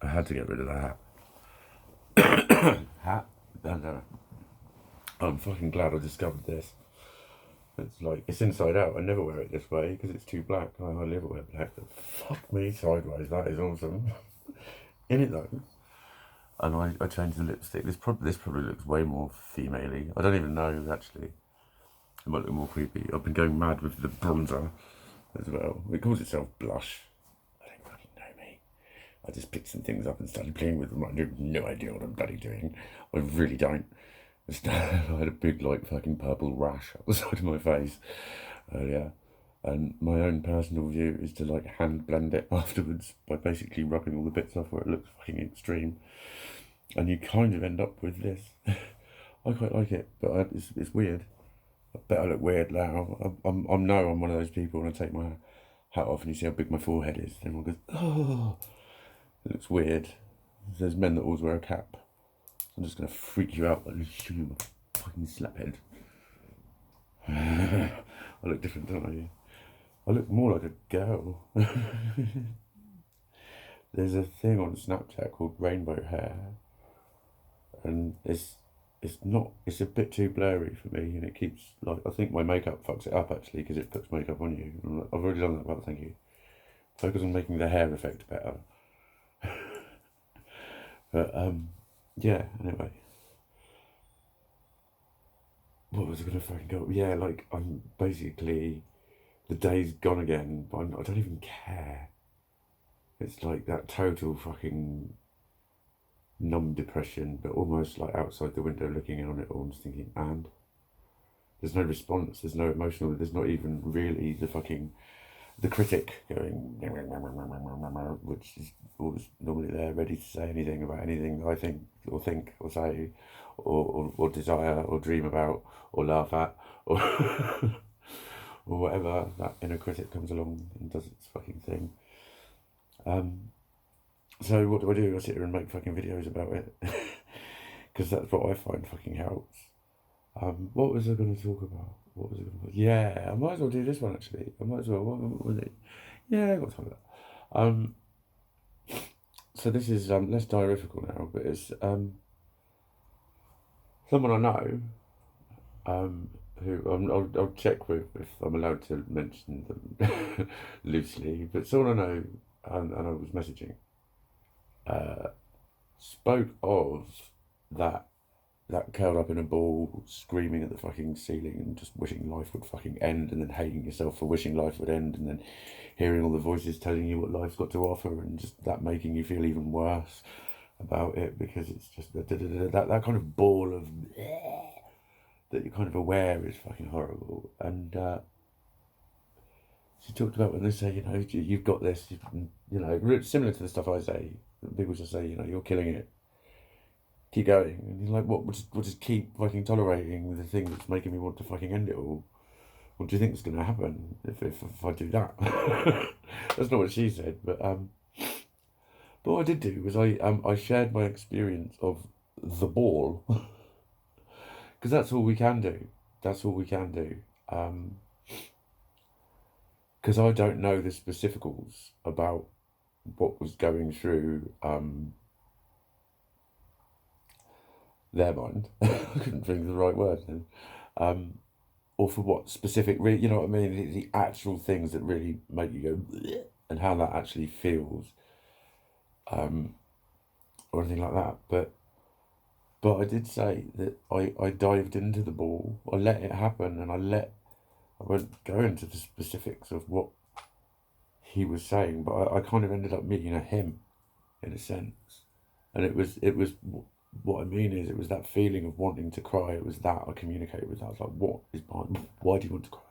I had to get rid of the hat. And I'm fucking glad I discovered this. It's like, it's inside out. I never wear it this way because it's too black. I never wear black. But fuck me sideways. That is awesome. In it though. And I changed the lipstick. This probably looks way more female-y. I don't even know actually. It might look more creepy. I've been going mad with the bronzer as well. It calls itself Blush. I don't fucking know me. I just picked some things up and started playing with them. I have no idea what I'm bloody doing. I really don't. I had a big, like, fucking purple rash up the side of my face earlier. And my own personal view is to, like, hand blend it afterwards by basically rubbing all the bits off where it looks fucking extreme. And you kind of end up with this. I quite like it, but it's weird. I bet I look weird now. I'm one of those people when I take my hat off and you see how big my forehead is. Then everyone goes, oh, it looks weird. There's men that always wear a cap. I'm just going to freak you out and show you my fucking slaphead. I look different, don't I? I look more like a girl. There's a thing on Snapchat called rainbow hair. And it's a bit too blurry for me, and it keeps, like, I think my makeup fucks it up actually because it puts makeup on you. And I've already done that, but thank you. Focus on making the hair effect better. But yeah, anyway. What was I gonna fucking go? Yeah, like, I'm basically, the day's gone again, but I don't even care. It's like that total fucking numb depression, but almost like outside the window looking on it all and just thinking, and there's no response, there's no emotional, there's not even really the critic going, which is always normally there ready to say anything about anything that I think or say or desire or dream about or laugh at or or whatever. That inner critic comes along and does its fucking thing. So what do? I sit here and make fucking videos about it because that's what I find fucking helps. What was I going to talk about? What was I going to? Yeah, I might as well do this one actually. I might as well. What was it? Yeah, I got time for that. So this is less diarifical now, but it's someone I know. Who I'll check with if I'm allowed to mention them loosely, but someone I know and I was messaging. Spoke of that curled up in a ball, screaming at the fucking ceiling and just wishing life would fucking end, and then hating yourself for wishing life would end, and then hearing all the voices telling you what life's got to offer, and just that making you feel even worse about it because it's just that kind of ball of that you're kind of aware is fucking horrible. And she talked about when they say, you know, you've got this, you know, similar to the stuff I say. People just say, you know, you're killing it. Keep going. And you're like, what? We'll just keep fucking tolerating the thing that's making me want to fucking end it all. What do you think is going to happen if I do that? That's not what she said, but what I did do was I shared my experience of the ball because that's all we can do. That's all we can do. Because I don't know the specificals about what was going through their mind. I couldn't think of the right word then. Or for what specific, you know what I mean? The actual things that really make you go bleh, and how that actually feels, or anything like that. But I did say that I dived into the ball. I let it happen, and I won't go into the specifics of what he was saying, but I kind of ended up meeting a him, in a sense, and it was what I mean is it was that feeling of wanting to cry. It was that I communicated with that. I was like, what is behind? Why do you want to cry?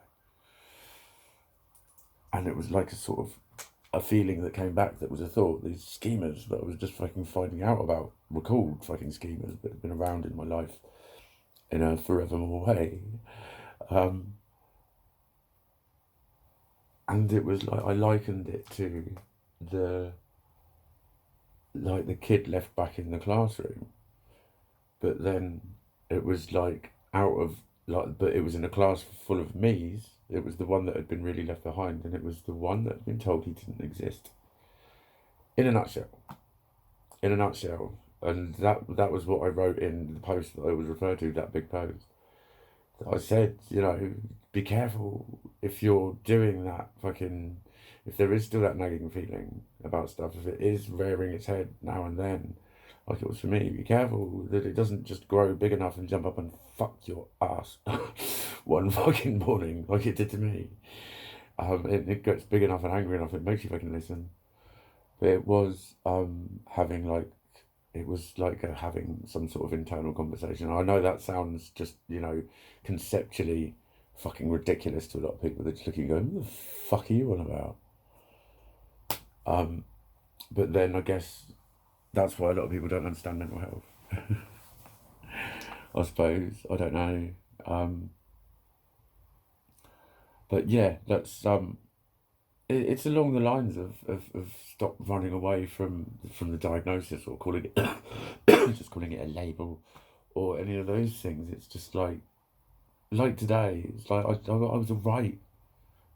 And it was like a sort of a feeling that came back that was a thought. These schemers that I was just fucking finding out about were called fucking schemers, but have been around in my life in a forevermore way. And it was like I likened it to the kid left back in the classroom, but then it was like but it was in a class full of me's. It was the one that had been really left behind, and it was the one that had been told he didn't exist. In a nutshell. in a nutshell. And that was what I wrote in the post that I was referred to, that big post. I said, be careful if you're doing that fucking, if there is still that nagging feeling about stuff, if it is rearing its head now and then, like it was for me, be careful that it doesn't just grow big enough and jump up and fuck your ass one fucking morning, like it did to me. It gets big enough and angry enough, it makes you fucking listen. But it was having like, it was like having some sort of internal conversation. I know that sounds just, conceptually fucking ridiculous to a lot of people. They're just looking going, what the fuck are you on about? But then I guess that's why a lot of people don't understand mental health. I suppose. I don't know. But yeah, that's it's along the lines of stop running away from the diagnosis or calling it just calling it a label or any of those things. It's just like today. It's like I was alright.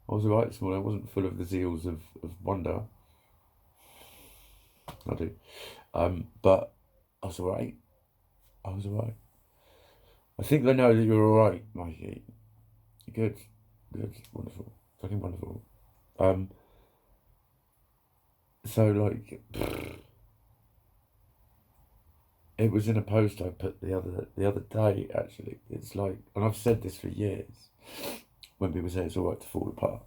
I was alright this morning. I wasn't full of the zeals of wonder. I do, but I was alright. I was alright. I think they know that you're alright, Mikey. Good, wonderful, fucking wonderful. So like, it was in a post I put the other day. Actually, it's like, and I've said this for years. When people say it's alright to fall apart,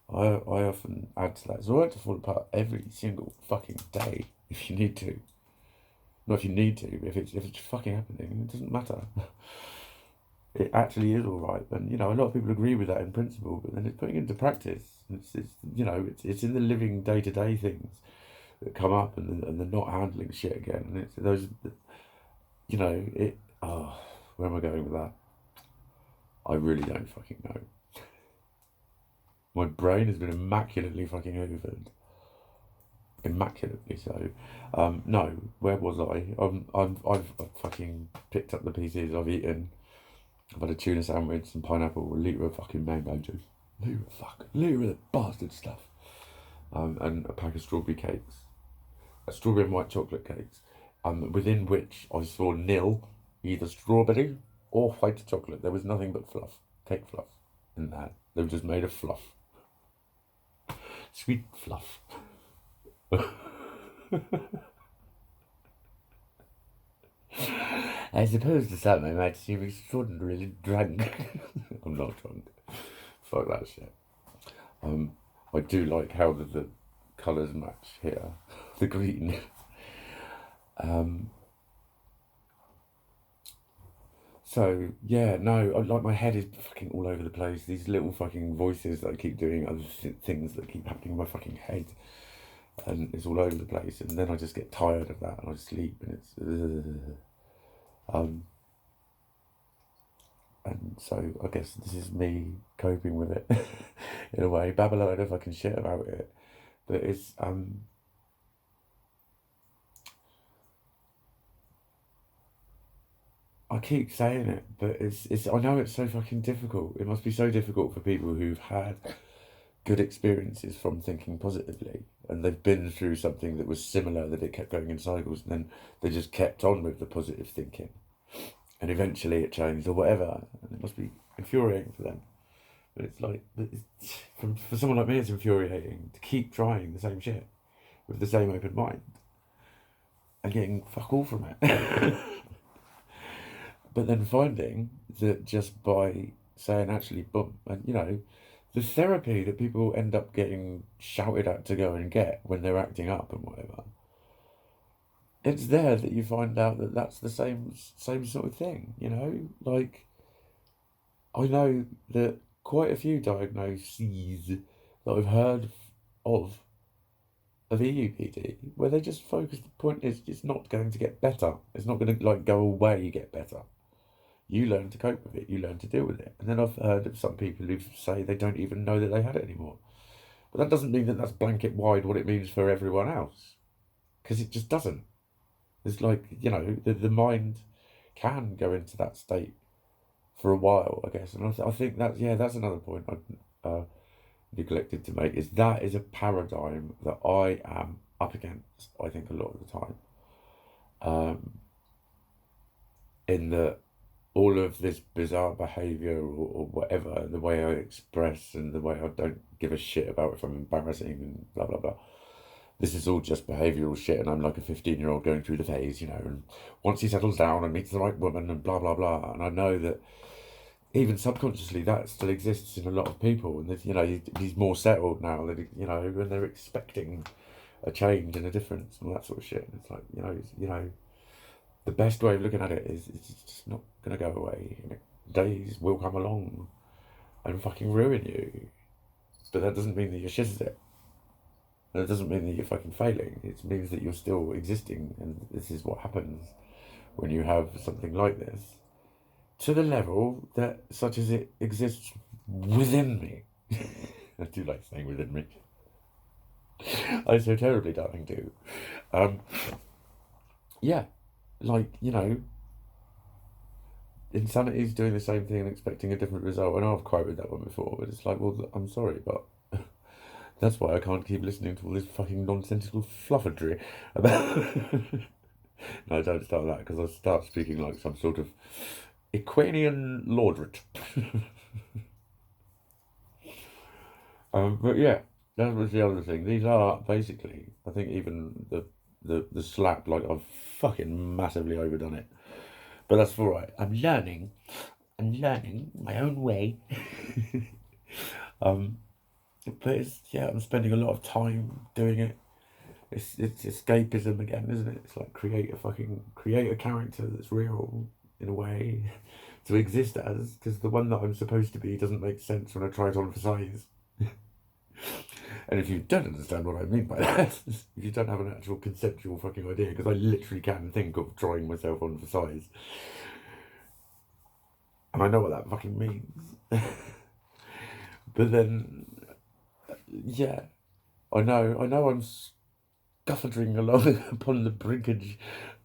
I often add to that. It's alright to fall apart every single fucking day if you need to. Not if you need to, but if it's fucking happening, it doesn't matter. It actually is alright, and a lot of people agree with that in principle, but then it's putting it into practice. It's in the living day to day things that come up, and they're not handling shit again, and it's those, it. Oh, where am I going with that? I really don't fucking know. My brain has been immaculately fucking hoovered. Immaculately so. No, where was I? I've fucking picked up the pieces. I've eaten. I've had a tuna sandwich, some pineapple, a litre of fucking mango juice. Litre of the bastard stuff. And a pack of strawberry cakes. Strawberry and white chocolate cakes. Within which I saw nil, either strawberry or white chocolate. There was nothing but fluff. Cake fluff in that. They were just made of fluff. Sweet fluff. As opposed to some, I might seem extraordinarily drunk. I'm not drunk. Fuck that shit. I do like how the colours match here. The green. So, yeah, no, like my head is fucking all over the place. These little fucking voices that I keep doing, other things that keep happening in my fucking head. And it's all over the place. And then I just get tired of that and I sleep and it's... and so I guess this is me coping with it in a way. Babble a load of fucking shit about it. But it's... I keep saying it, but it's. I know it's so fucking difficult. It must be so difficult for people who've had good experiences from thinking positively, and they've been through something that was similar, that it kept going in cycles, and then they just kept on with the positive thinking, and eventually it changed or whatever. And it must be infuriating for them. But it's like, for someone like me, it's infuriating to keep trying the same shit with the same open mind and getting fuck all from it. But then finding that just by saying, actually, boom, and the therapy that people end up getting shouted at to go and get when they're acting up and whatever, it's there that you find out that that's the same sort of thing, Like, I know that quite a few diagnoses that I've heard of EUPD, where they just focus, the point is, it's not going to get better. It's not going to, like, go away, get better. You learn to cope with it. You learn to deal with it. And then I've heard of some people who say they don't even know that they had it anymore. But that doesn't mean that that's blanket wide what it means for everyone else. Because it just doesn't. It's like, the mind can go into that state for a while, I guess. And I think that's another point I neglected to make, is that is a paradigm that I am up against, I think, a lot of the time. in that all of this bizarre behaviour or whatever, the way I express and the way I don't give a shit about if I'm embarrassing and blah blah blah. This is all just behavioural shit, and I'm like a 15-year-old going through the phase, you know. And once he settles down and meets the right woman and blah blah blah, and I know that even subconsciously that still exists in a lot of people, and you know he's more settled now that you know, and they're expecting a change and a difference and all that sort of shit. And it's like you know, the best way of looking at it is it's just not gonna go away. You know, days will come along and fucking ruin you, but that doesn't mean that you're shit at it. And it doesn't mean that you're fucking failing. It means that you're still existing, and this is what happens when you have something like this to the level that such as it exists within me. I do like saying within me. I so terribly darling do. Yeah, like, you know, insanity is doing the same thing and expecting a different result. I know I've quoted that one before, but it's like, well, I'm sorry, but that's why I can't keep listening to all this fucking nonsensical fluffery about. No, don't start that, because I'll start speaking like some sort of Equanian lordret. But yeah, that was the other thing. These are basically, I think, even the slap, like I've fucking massively overdone it. But that's all right. I'm learning my own way. But it's, yeah, I'm spending a lot of time doing it. It's escapism again, isn't it? It's like create a character that's real in a way to exist as, because the one that I'm supposed to be doesn't make sense when I try it on for size. And if you don't understand what I mean by that, if you don't have an actual conceptual fucking idea, because I literally can think of trying myself on for size, and I know what that fucking means. But then, yeah, I know I'm scuffling along upon the brinkage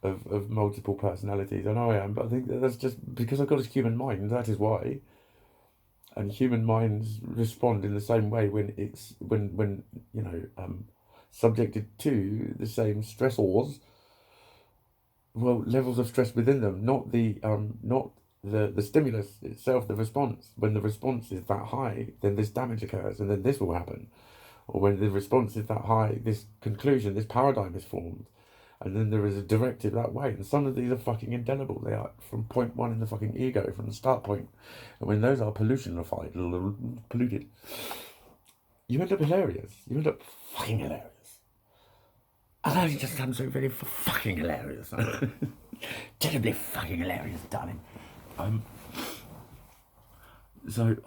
of multiple personalities. I know I am, but I think that's just because I've got a human mind. That is why. And human minds respond in the same way when it's when you know, subjected to the same stressors. Well, levels of stress within them, not the stimulus itself, the response. When the response is that high, then this damage occurs, and then this will happen. Or when the response is that high, this conclusion, this paradigm is formed. And then there is a directive that way. And some of these are fucking indelible. They are from point one in the fucking ego, from the start point. And when those are polluted, you end up hilarious. You end up fucking hilarious. And that just sounds so very fucking hilarious. Terribly fucking hilarious, darling. So,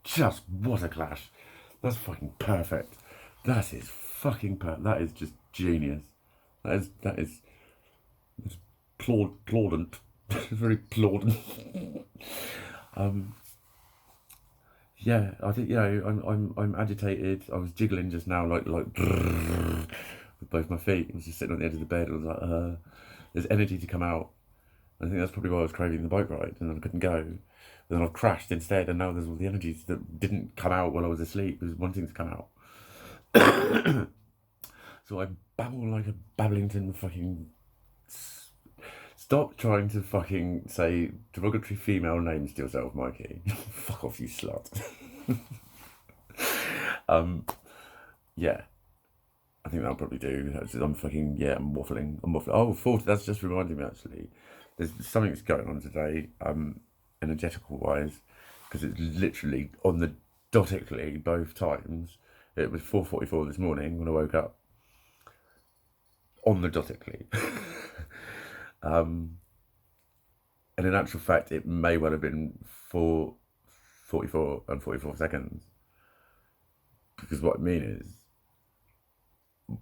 just what a clash. That's fucking perfect. That is fucking perfect. That is just genius. That is plaudent. Very plaudent. Yeah, I think, you know, I'm agitated. I was jiggling just now, like with both my feet. I was just sitting on the edge of the bed. I was like, there's energy to come out. I think that's probably why I was craving the boat ride, and I couldn't go. Then I've crashed instead, and now there's all the energies that didn't come out while I was asleep. It was wanting to come out. So I babble like a Babblington fucking... Stop trying to fucking say derogatory female names to yourself, Mikey. Fuck off, you slut. Yeah. I think that'll probably do. I'm fucking, yeah, I'm waffling. Oh, 40, that's just reminding me, actually. There's something's going on today, energetical wise, because it's literally on the dotically both times. It was 4:44 this morning when I woke up. On the dotically. And in actual fact, it may well have been 4:44 and 44 seconds. Because what I mean is,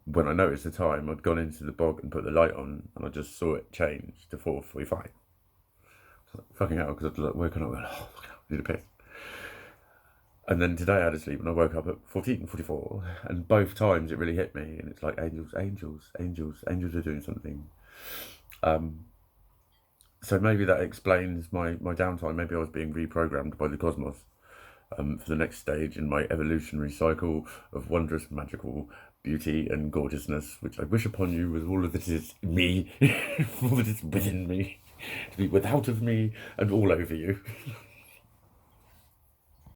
when I noticed the time, I'd gone into the bog and put the light on, and I just saw it change to 4:45. So, fucking hell, because I'd like, woken up and went, oh, fucking hell, I need a piss. And then today I had to sleep, and I woke up at 14:44, and both times it really hit me, and it's like angels are doing something. So maybe that explains my downtime. Maybe I was being reprogrammed by the cosmos for the next stage in my evolutionary cycle of wondrous, magical beauty and gorgeousness, which I wish upon you with all of that is me, all that is within me. to be without of me and all over you.